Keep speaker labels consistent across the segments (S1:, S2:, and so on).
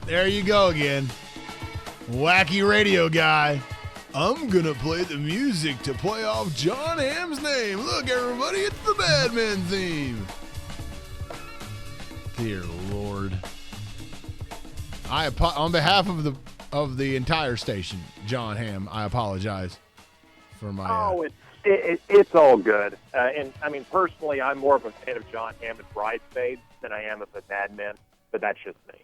S1: There you go again. Wacky radio guy. I'm going to play the music to play off Jon Hamm's name. Look, everybody, it's the Badman theme. Dear Lord. On behalf of the entire station, Jon Hamm, I apologize for my...
S2: It's all good. And, I mean, personally, I'm more of a fan of Jon Hamm and Bridesmaids than I am of the Mad Men, but that's just me.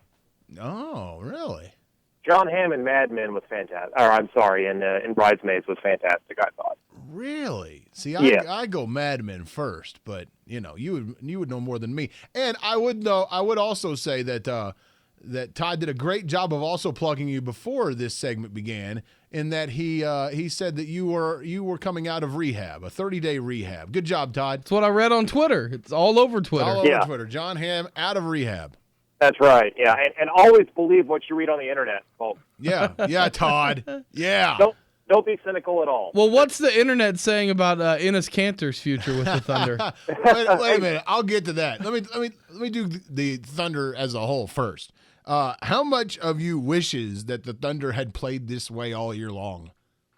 S1: Oh, really?
S2: Jon Hamm in Mad Men was fantastic. Or, I'm sorry, in Bridesmaids was fantastic, I thought.
S1: Really? See,
S2: Yeah.
S1: I go Mad Men first, but, you would know more than me. And I would also say that that Todd did a great job of also plugging you before this segment began, in that he said that you were coming out of rehab, a 30-day rehab. Good job, Todd.
S3: That's what I read on Twitter. It's all over Twitter.
S1: All over Twitter. Jon Hamm out of rehab.
S2: That's right, yeah. And always believe what you read on the internet, folks.
S1: Yeah, Todd. Yeah.
S2: Don't be cynical at all.
S3: Well, what's the internet saying about Enes Kanter's future with the Thunder?
S1: wait a minute. I'll get to that. Let me do the Thunder as a whole first. How much of you wishes that the Thunder had played this way all year long?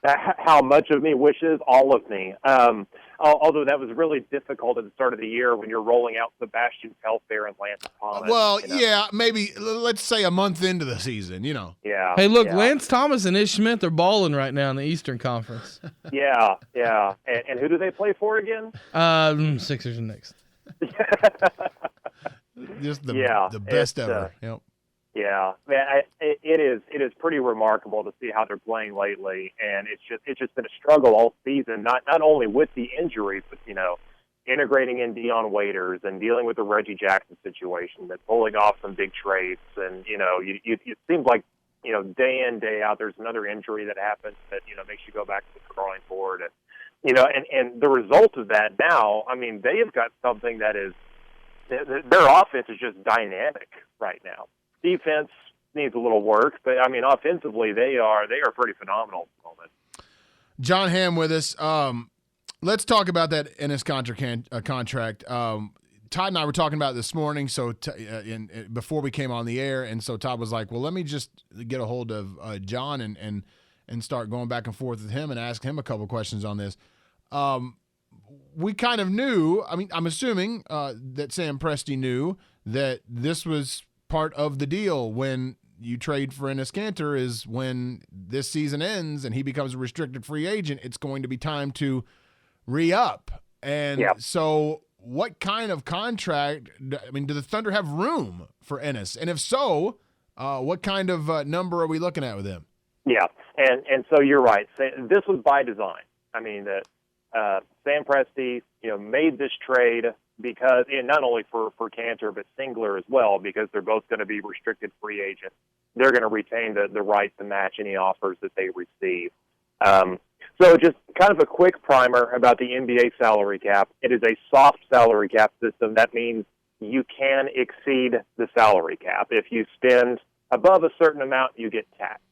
S2: How much of me wishes? All of me. Although that was really difficult at the start of the year when you're rolling out Sebastian Telfair and Lance Thomas.
S1: Well, yeah, maybe let's say a month into the season,
S2: Yeah.
S3: Hey, look,
S2: yeah.
S3: Lance Thomas and Ish Smith are balling right now in the Eastern Conference.
S2: Yeah. And who do they play for again?
S3: Sixers and Knicks.
S1: Just the best ever. Yep.
S2: Yeah, man, it is pretty remarkable to see how they're playing lately, and it's just been a struggle all season. Not only with the injuries, but integrating in Dion Waiters and dealing with the Reggie Jackson situation, and pulling off some big trades, and it seems like day in day out there's another injury that happens that makes you go back to the drawing board, and the result of that now, I mean, they have got something that is their offense is just dynamic right now. Defense needs a little work, but I mean, offensively, they are pretty phenomenal at the moment.
S1: Jon Hamm with us. Let's talk about that Enes Kanter contract. Todd and I were talking about it this morning, so before we came on the air, and so Todd was like, "Well, let me just get a hold of Jon and start going back and forth with him and ask him a couple questions on this." We kind of knew. I mean, I'm assuming that Sam Presti knew that this was part of the deal when you trade for Enes Kanter, is when this season ends and he becomes a restricted free agent, it's going to be time to re-up. And so what kind of contract, I mean, do the Thunder have room for Enes? And if so, what kind of number are we looking at with him?
S2: Yeah, and so you're right. This was by design. I mean, that Sam Presti, made this trade because, and not only for Kanter, but Singler as well, because they're both going to be restricted free agents. They're going to retain the right to match any offers that they receive. So just kind of a quick primer about the NBA salary cap. It is a soft salary cap system. That means you can exceed the salary cap. If you spend above a certain amount, you get taxed.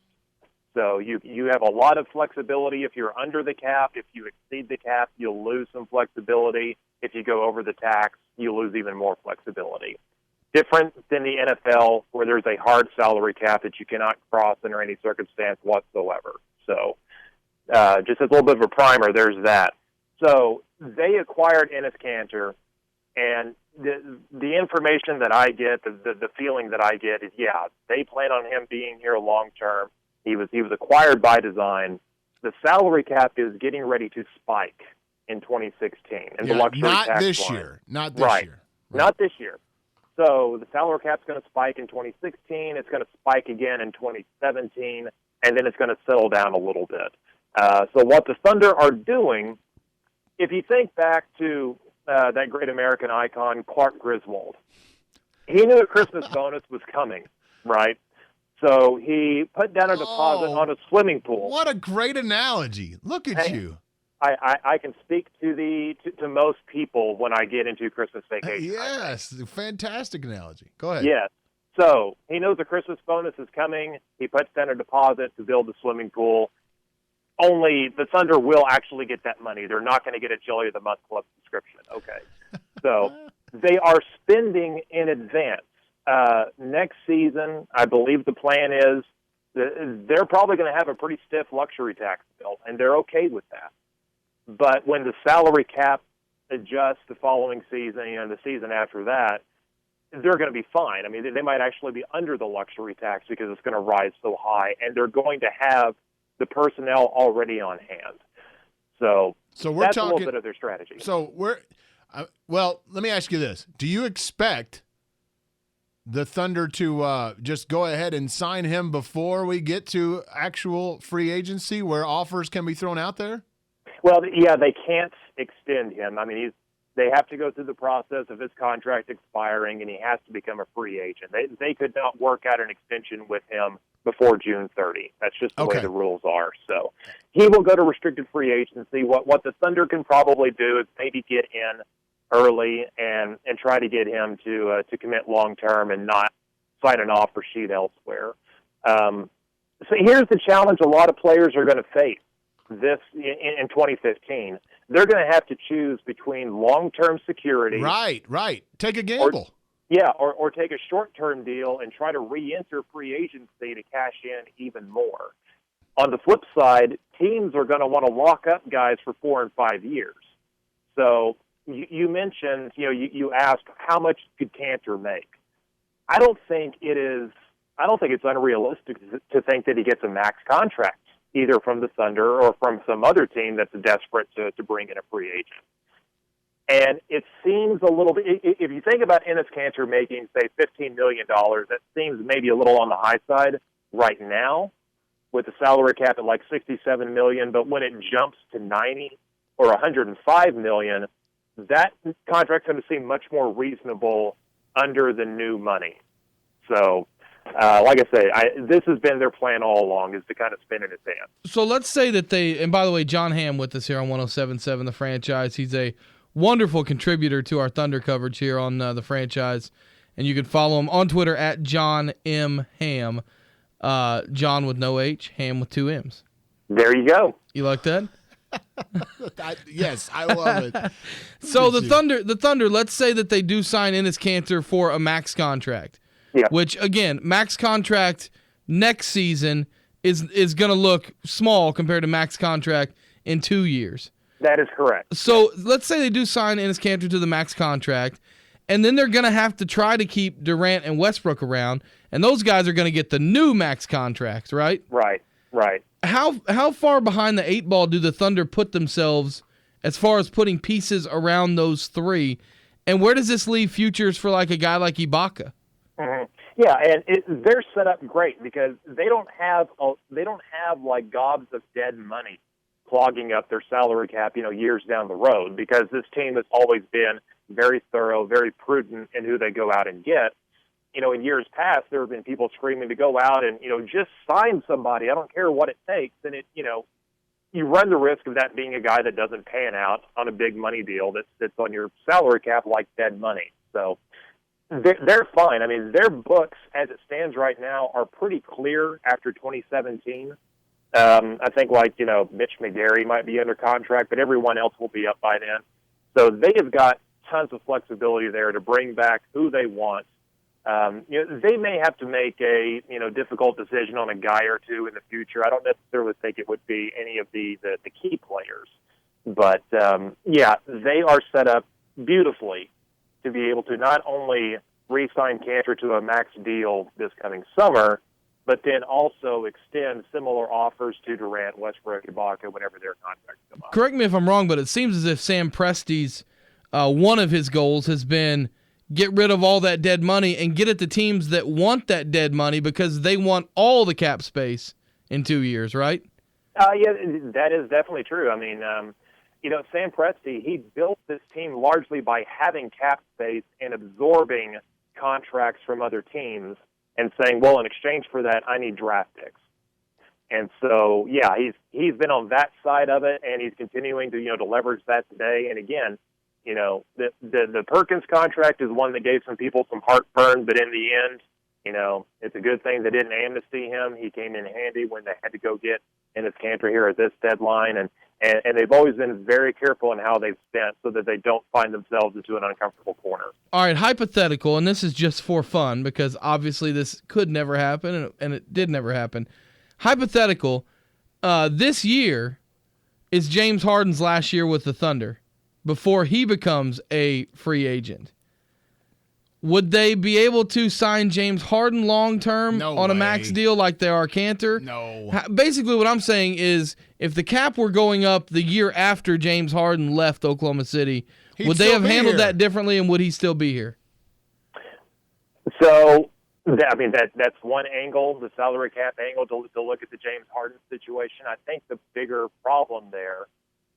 S2: So you have a lot of flexibility. If you're under the cap, if you exceed the cap, you'll lose some flexibility. If you go over the tax, you lose even more flexibility. Different than the NFL, where there's a hard salary cap that you cannot cross under any circumstance whatsoever. So just as a little bit of a primer, there's that. So they acquired Enes Kanter, and the information that I get, the feeling that I get is, they plan on him being here long term. He was acquired by design. The salary cap is getting ready to spike in 2016. And the luxury
S1: not
S2: tax
S1: this
S2: line.
S1: year. Not this year. Right.
S2: Not this year. So the salary cap's going to spike in 2016. It's going to spike again in 2017, and then it's going to settle down a little bit. So what the Thunder are doing, if you think back to that great American icon, Clark Griswold, he knew a Christmas bonus was coming, right? So he put down a deposit on a swimming pool.
S1: What a great analogy. Look at you.
S2: I can speak to most people when I get into Christmas vacation.
S1: Yes, fantastic analogy. Go ahead.
S2: Yes. So he knows the Christmas bonus is coming. He puts down a deposit to build the swimming pool. Only the Thunder will actually get that money. They're not going to get a Jelly of the Month Club subscription. Okay. So they are spending in advance next season, I believe the plan is they're probably going to have a pretty stiff luxury tax bill, and they're okay with that. But when the salary cap adjusts the following season, the season after that, they're going to be fine. I mean, they might actually be under the luxury tax because it's going to rise so high, and they're going to have the personnel already on hand. So
S1: we're
S2: that's
S1: talking
S2: a little bit of their strategy.
S1: So well, let me ask you this. Do you expect the Thunder to just go ahead and sign him before we get to actual free agency where offers can be thrown out there?
S2: Well, yeah, they can't extend him. I mean, they have to go through the process of his contract expiring, and he has to become a free agent. They could not work out an extension with him before June 30. That's just the way the rules are. So he will go to restricted free agency. What the Thunder can probably do is maybe get in early and try to get him to commit long term and not sign an offer sheet elsewhere. So here's the challenge a lot of players are going to face this in 2015. They're going to have to choose between long-term security.
S1: Right. Take a gamble.
S2: Or take a short-term deal and try to re-enter free agency to cash in even more. On the flip side, teams are going to want to lock up guys for 4 and 5 years. So you mentioned, you asked how much could Kanter make? I don't think it's unrealistic to think that he gets a max contract, either from the Thunder or from some other team that's desperate to bring in a free agent. And it seems a little bit, if you think about Enes Kanter making, say, $15 million, that seems maybe a little on the high side right now with the salary cap at like $67 million. But when it jumps to $90 or $105 million, that contract's going to seem much more reasonable under the new money. So, like I say, this has been their plan all along, is to kind of spin in advance.
S3: So let's say that and by the way, Jon Hamm with us here on 107.7 The Franchise. He's a wonderful contributor to our Thunder coverage here on The Franchise. And you can follow him on Twitter at Jon M. Hamm. John with no H, Hamm with 2 M's.
S2: There you go.
S3: You like that?
S1: Yes, I love it.
S3: So the Thunder, let's say that they do sign Enes Kanter for a max contract.
S2: Yeah.
S3: Which, again, max contract next season is going to look small compared to max contract in 2 years.
S2: That is correct.
S3: So let's say they do sign Enes Kanter to the max contract, and then they're going to have to try to keep Durant and Westbrook around, and those guys are going to get the new max contracts, right?
S2: Right.
S3: How far behind the 8 ball do the Thunder put themselves as far as putting pieces around those 3, and where does this leave futures for like a guy like Ibaka?
S2: Mm-hmm. Yeah, and they're set up great because they don't have like gobs of dead money clogging up their salary cap, years down the road, because this team has always been very thorough, very prudent in who they go out and get. In years past, there have been people screaming to go out and, just sign somebody. I don't care what it takes. And you run the risk of that being a guy that doesn't pan out on a big money deal that sits on your salary cap like dead money. So they're fine. I mean, their books, as it stands right now, are pretty clear after 2017. I think, Mitch McGary might be under contract, but everyone else will be up by then. So they have got tons of flexibility there to bring back who they want. They may have to make a difficult decision on a guy or two in the future. I don't necessarily think it would be any of the key players, but they are set up beautifully to be able to not only re-sign Kanter to a max deal this coming summer, but then also extend similar offers to Durant, Westbrook, Ibaka whenever their contracts come up.
S3: Correct me if I'm wrong, but it seems as if Sam Presti's one of his goals has been get rid of all that dead money and get at the teams that want that dead money because they want all the cap space in 2 years, right?
S2: Yeah, that is definitely true. I mean, Sam Presti, he built this team largely by having cap space and absorbing contracts from other teams and saying, well, in exchange for that, I need draft picks. And so, yeah, he's been on that side of it, and he's continuing to leverage that today. And again, the Perkins contract is one that gave some people some heartburn, but in the end, It's a good thing they didn't amnesty him. He came in handy when they had to go get Enes Kanter here at this deadline, and they've always been very careful in how they've spent so that they don't find themselves into an uncomfortable corner.
S3: All right, hypothetical, and this is just for fun because obviously this could never happen, and it did never happen. Hypothetical, this year is James Harden's last year with the Thunder before he becomes a free agent. Would they be able to sign James Harden long-term on a max deal like they are Kanter?
S1: No.
S3: Basically, what I'm saying is if the cap were going up the year after James Harden left Oklahoma City, would they have handled that differently, and would he still be here?
S2: So, that's one angle, the salary cap angle, to look at the James Harden situation. I think the bigger problem there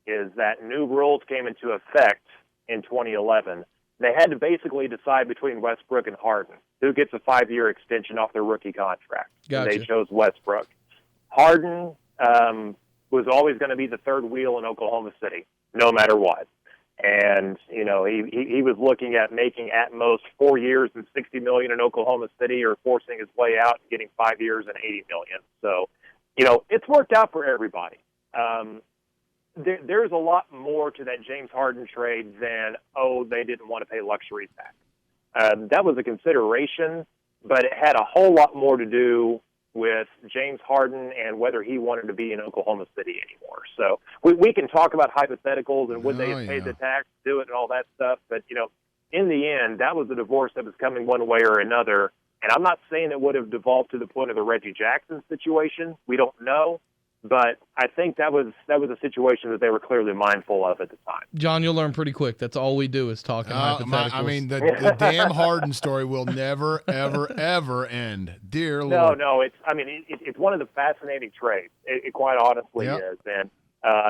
S2: is that new rules came into effect in 2011. They had to basically decide between Westbrook and Harden who gets a 5-year extension off their rookie contract.
S3: Gotcha.
S2: And they chose Westbrook. Harden was always going to be the third wheel in Oklahoma City, no matter what. And he was looking at making at most 4 years and $60 million in Oklahoma City, or forcing his way out and getting 5 years and $80 million. So, it's worked out for everybody. There's a lot more to that James Harden trade than, they didn't want to pay luxury tax. That was a consideration, but it had a whole lot more to do with James Harden and whether he wanted to be in Oklahoma City anymore. So we can talk about hypotheticals and would they have paid the tax to do it and all that stuff, but, in the end, that was a divorce that was coming one way or another. And I'm not saying it would have devolved to the point of the Reggie Jackson situation. We don't know. But I think that was a situation that they were clearly mindful of at the time.
S3: John, you'll learn pretty quick. That's all we do is talk hypotheticals.
S1: The damn Harden story will never, ever, ever end. Dear Lord.
S2: No. It's one of the fascinating trades. It quite honestly is, and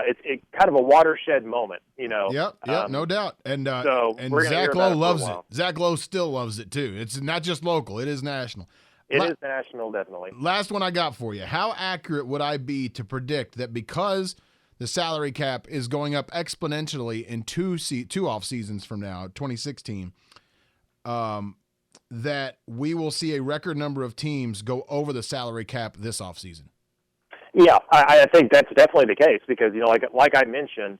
S2: it's kind of a watershed moment.
S1: Yep, no doubt. And
S2: Zach
S1: Lowe loves it. Zach Lowe still loves it too. It's not just local; it is national.
S2: It is national, definitely.
S1: Last one I got for you. How accurate would I be to predict that because the salary cap is going up exponentially in two off seasons from now, 2016, that we will see a record number of teams go over the salary cap this off season?
S2: Yeah, I think that's definitely the case because, like I mentioned,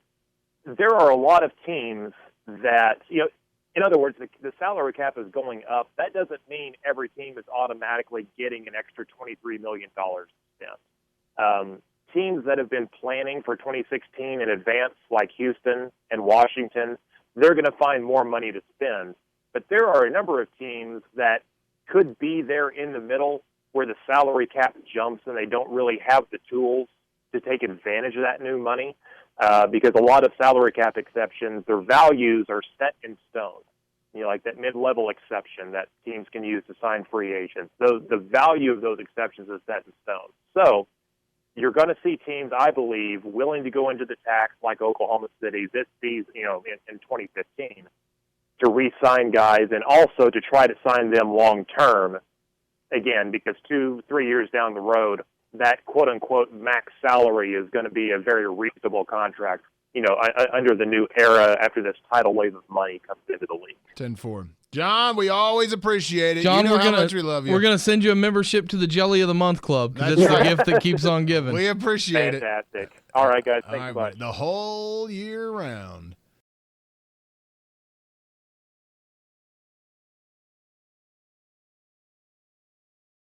S2: there are a lot of teams that, in other words, the salary cap is going up. That doesn't mean every team is automatically getting an extra $23 million spent. Teams that have been planning for 2016 in advance, like Houston and Washington, they're going to find more money to spend. But there are a number of teams that could be there in the middle where the salary cap jumps and they don't really have the tools to take advantage of that new money. Because a lot of salary cap exceptions, their values are set in stone. Like that mid-level exception that teams can use to sign free agents. The value of those exceptions is set in stone. So you're going to see teams, I believe, willing to go into the tax like Oklahoma City this season, in 2015, to re-sign guys and also to try to sign them long-term, again, because 2-3 years down the road, that quote-unquote max salary is going to be a very reasonable contract, under the new era after this tidal wave of money comes into the league.
S1: 10-4. John, we always appreciate it.
S3: John,
S1: how much we love you.
S3: We're going to send you a membership to the Jelly of the Month Club because it's the gift that keeps on giving.
S1: We appreciate
S2: it. Fantastic. All right, guys. Thanks,
S1: bye. The whole year round.